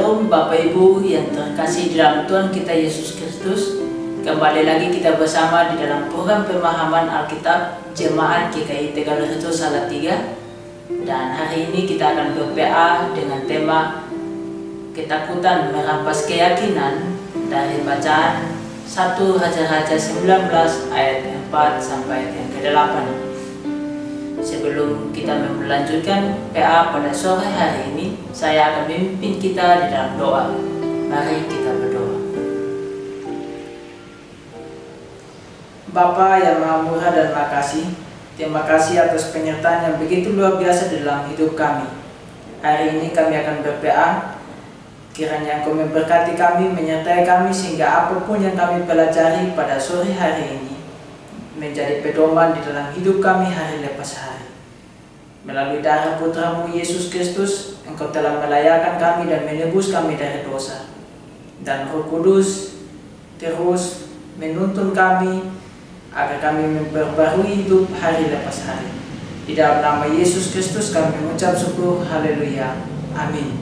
Shalom Bapak Ibu yang terkasih di dalam Tuhan kita Yesus Kristus. Kembali lagi kita bersama di dalam program pemahaman Alkitab Jemaat GKI Tegalrejo Salatiga. Dan hari ini kita akan ber-PA dengan tema ketakutan merampas keyakinan dari bacaan 1 Raja-Raja 19 ayat 4 sampai yang ke-8. Sebelum kita melanjutkan PA pada sore hari ini, saya akan memimpin kita di dalam doa. Mari kita berdoa. Bapa yang Maha Murah dan Makasih, terima kasih atas penyertaan yang begitu luar biasa dalam hidup kami. Hari ini kami akan ber-PA. Kiranya Engkau memberkati kami, menyertai kami sehingga apapun yang kami pelajari pada sore hari ini menjadi pedoman di dalam hidup kami hari lepas hari. Melalui darah Putra-Mu Yesus Kristus, Engkau telah melayakan kami dan menebus kami dari dosa. Dan Roh Kudus terus menuntun kami agar kami memperbarui hidup hari lepas hari. Di dalam nama Yesus Kristus kami mengucap syukur. Haleluya. Amin.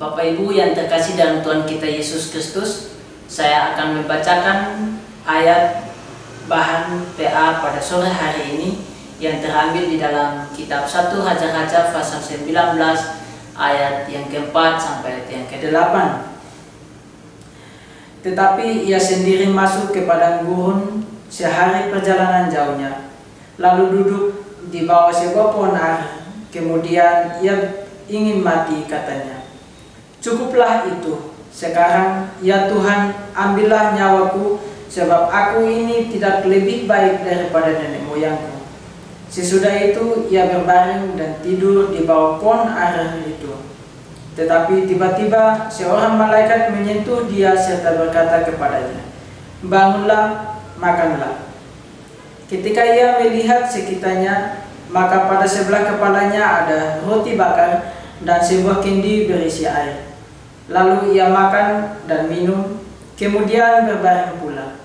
Bapak Ibu yang terkasih dalam Tuhan kita Yesus Kristus, saya akan membacakan ayat bahan PA pada sore hari ini yang terambil di dalam kitab 1 Raja-Raja pasal 19 ayat yang ke-4 sampai yang ke-8. Tetapi ia sendiri masuk ke padang gurun sehari perjalanan jauhnya, lalu duduk di bawah sebuah pohon ara. Kemudian ia ingin mati, katanya, "Cukuplah itu, sekarang ya Tuhan, ambillah nyawaku, sebab aku ini tidak lebih baik daripada nenek moyangku." Sesudah itu ia berbaring dan tidur di bawah pohon ara itu. Tetapi tiba-tiba seorang malaikat menyentuh dia serta berkata kepadanya, "Bangunlah, makanlah." Ketika ia melihat sekitarnya, maka pada sebelah kepalanya ada roti bakar dan sebuah kendi berisi air. Lalu ia makan dan minum, kemudian berbaring pula.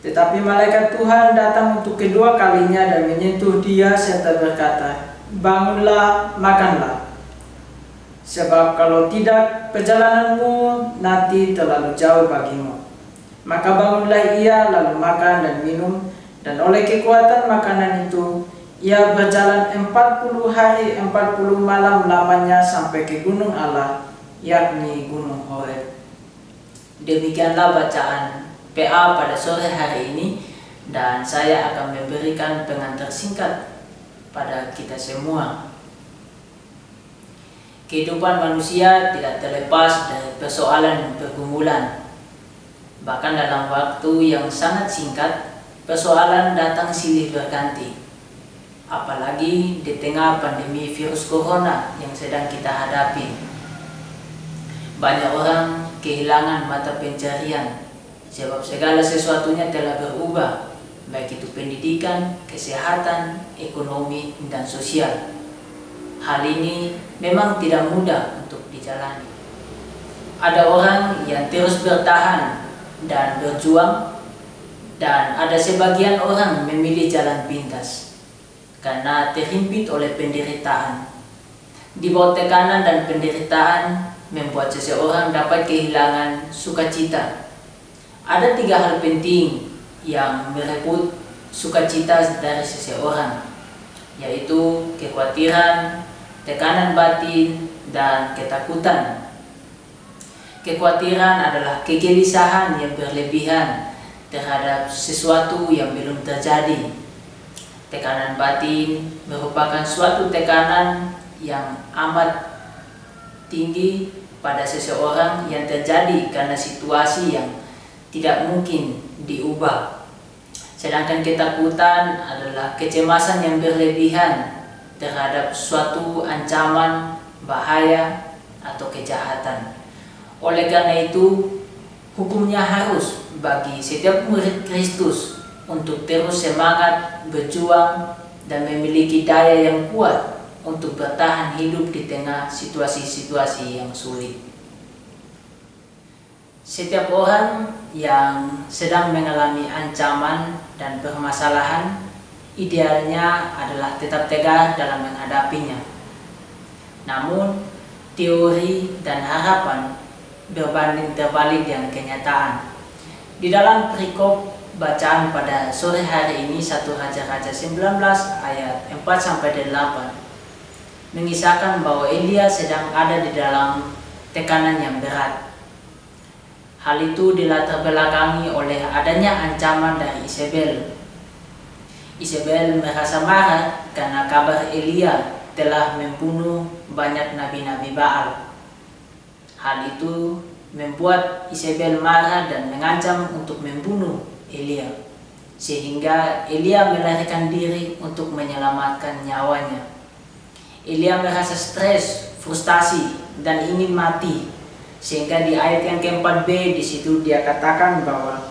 Tetapi malaikat Tuhan datang untuk kedua kalinya dan menyentuh dia serta berkata, "Bangunlah, makanlah. Sebab kalau tidak, perjalananmu nanti terlalu jauh bagimu." Maka bangunlah ia lalu makan dan minum, dan oleh kekuatan makanan itu ia berjalan 40 hari 40 malam lamanya sampai ke gunung Allah, yakni Gunung Horeb. Demikianlah bacaan PA pada sore hari ini, dan saya akan memberikan pengantar singkat pada kita semua. Kehidupan manusia tidak terlepas dari persoalan dan pergumulan. Bahkan dalam waktu yang sangat singkat, persoalan datang silih berganti. Apalagi di tengah pandemi virus corona yang sedang kita hadapi. Banyak orang kehilangan mata pencarian, sebab segala sesuatunya telah berubah, baik itu pendidikan, kesehatan, ekonomi, dan sosial. Hal ini memang tidak mudah untuk dijalani. Ada orang yang terus bertahan dan berjuang, dan ada sebagian orang memilih jalan pintas karena terhimpit oleh penderitaan. Di bawah tekanan dan penderitaan membuat seseorang dapat kehilangan sukacita. Ada 3 hal penting yang merebut sukacita dari seseorang, yaitu kekhawatiran, tekanan batin, dan ketakutan. Kekhawatiran adalah kegelisahan yang berlebihan terhadap sesuatu yang belum terjadi. Tekanan batin merupakan suatu tekanan yang amat tinggi pada seseorang yang terjadi karena situasi yang tidak mungkin diubah. Sedangkan ketakutan adalah kecemasan yang berlebihan terhadap suatu ancaman, bahaya, atau kejahatan. Oleh karena itu, hukumnya harus bagi setiap murid Kristus untuk terus semangat, berjuang, dan memiliki daya yang kuat untuk bertahan hidup di tengah situasi-situasi yang sulit. Setiap orang yang sedang mengalami ancaman dan permasalahan, idealnya adalah tetap tegar dalam menghadapinya. Namun, teori dan harapan berbanding terbalik dengan kenyataan. Di dalam perikop bacaan pada sore hari ini 1 Raja-Raja 19 ayat 4-8 mengisahkan bahwa Elia sedang ada di dalam tekanan yang berat. Hal itu dilatar belakangi oleh adanya ancaman dari Isabel. Isabel merasa marah karena kabar Elia telah membunuh banyak nabi-nabi Baal. Hal itu membuat Isabel marah dan mengancam untuk membunuh Elia, sehingga Elia melarikan diri untuk menyelamatkan nyawanya. Elia merasa stres, frustasi, dan ingin mati, sehingga di ayat yang keempat B di situ dia katakan bahwa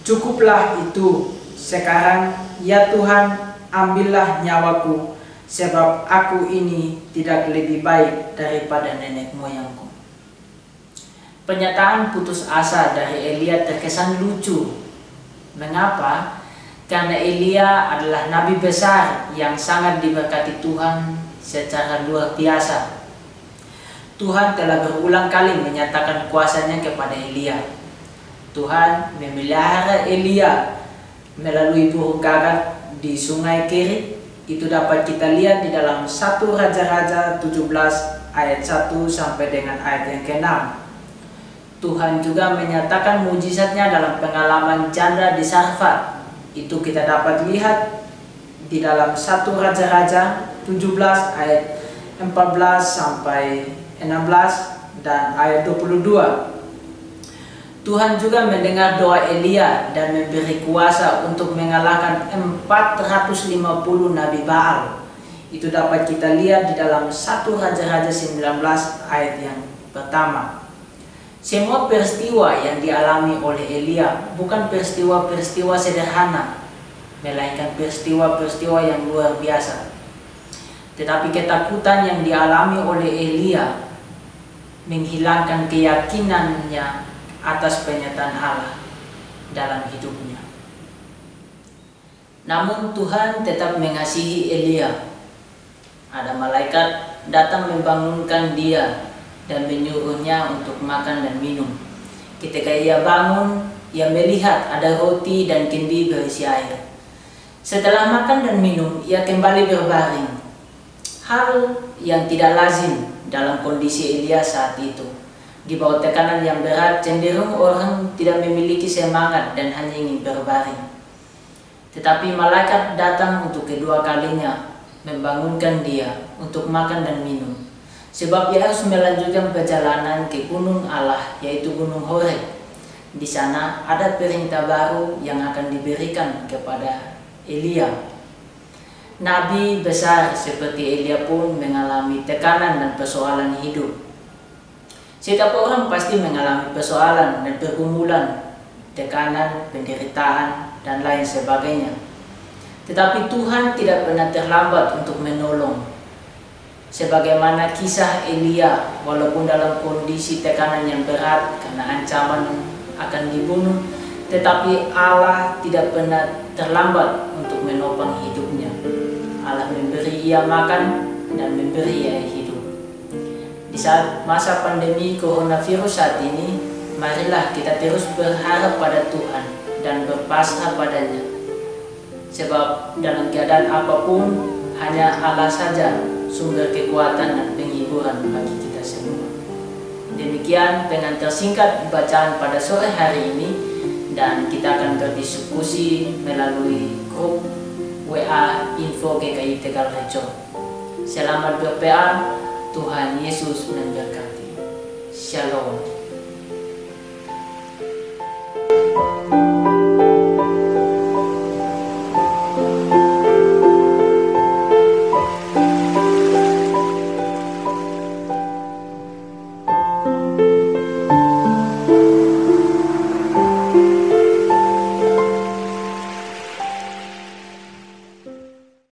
cukuplah itu, sekarang ya Tuhan, ambillah nyawaku, sebab aku ini tidak lebih baik daripada nenek moyangku. Pernyataan putus asa dari Elia terkesan lucu. Mengapa? Karena Elia adalah nabi besar yang sangat diberkati Tuhan secara luar biasa. Tuhan telah berulang kali menyatakan kuasanya kepada Elia. Tuhan memelihara Elia melalui burung gagak di sungai Kerit. Itu dapat kita lihat di dalam 1 Raja-Raja 17 ayat 1 sampai dengan ayat yang ke-6. Tuhan juga menyatakan mujizatnya dalam pengalaman janda di Sarfat. Itu kita dapat lihat di dalam 1 Raja-Raja 17 ayat 14 sampai 16 dan ayat 22. Tuhan juga mendengar doa Elia dan memberi kuasa untuk mengalahkan 450 nabi Baal. Itu dapat kita lihat di dalam 1 Raja-Raja 19 ayat yang pertama. Semua peristiwa yang dialami oleh Elia bukan peristiwa-peristiwa sederhana, melainkan peristiwa-peristiwa yang luar biasa. Tetapi ketakutan yang dialami oleh Elia menghilangkan keyakinannya atas penyataan Allah dalam hidupnya. Namun Tuhan tetap mengasihi Elia. Ada malaikat datang membangunkan dia dan menyuruhnya untuk makan dan minum. Ketika ia bangun, ia melihat ada roti dan kendi berisi air. Setelah makan dan minum, ia kembali berbaring. Hal yang tidak lazim dalam kondisi Elia saat itu. Di bawah tekanan yang berat, cenderung orang tidak memiliki semangat dan hanya ingin berbaring. Tetapi malaikat datang untuk kedua kalinya, membangunkan dia untuk makan dan minum. Sebab ia harus melanjutkan perjalanan ke gunung Allah, yaitu Gunung Horeb. Di sana ada perintah baru yang akan diberikan kepada Elia. Nabi besar seperti Elia pun mengalami tekanan dan persoalan hidup. Setiap orang pasti mengalami persoalan dan pergumulan, tekanan, penderitaan, dan lain sebagainya. Tetapi Tuhan tidak pernah terlambat untuk menolong. Sebagaimana kisah Elia, walaupun dalam kondisi tekanan yang berat karena ancaman akan dibunuh, tetapi Allah tidak pernah terlambat untuk menopang hidupnya. Allah memberi ia makan dan memberi ia hidup. Di saat masa pandemi coronavirus saat ini, marilah kita terus berharap pada Tuhan dan berpasrah padanya. Sebab dalam keadaan apapun, hanya Allah saja sumber kekuatan dan penghiburan bagi kita semua. Demikian pengantar singkat bacaan pada sore hari ini, dan kita akan berdiskusi melalui grup WA Info GKI Tegal Rejo. Selamat berPA, Tuhan Yesus memberkati. Shalom.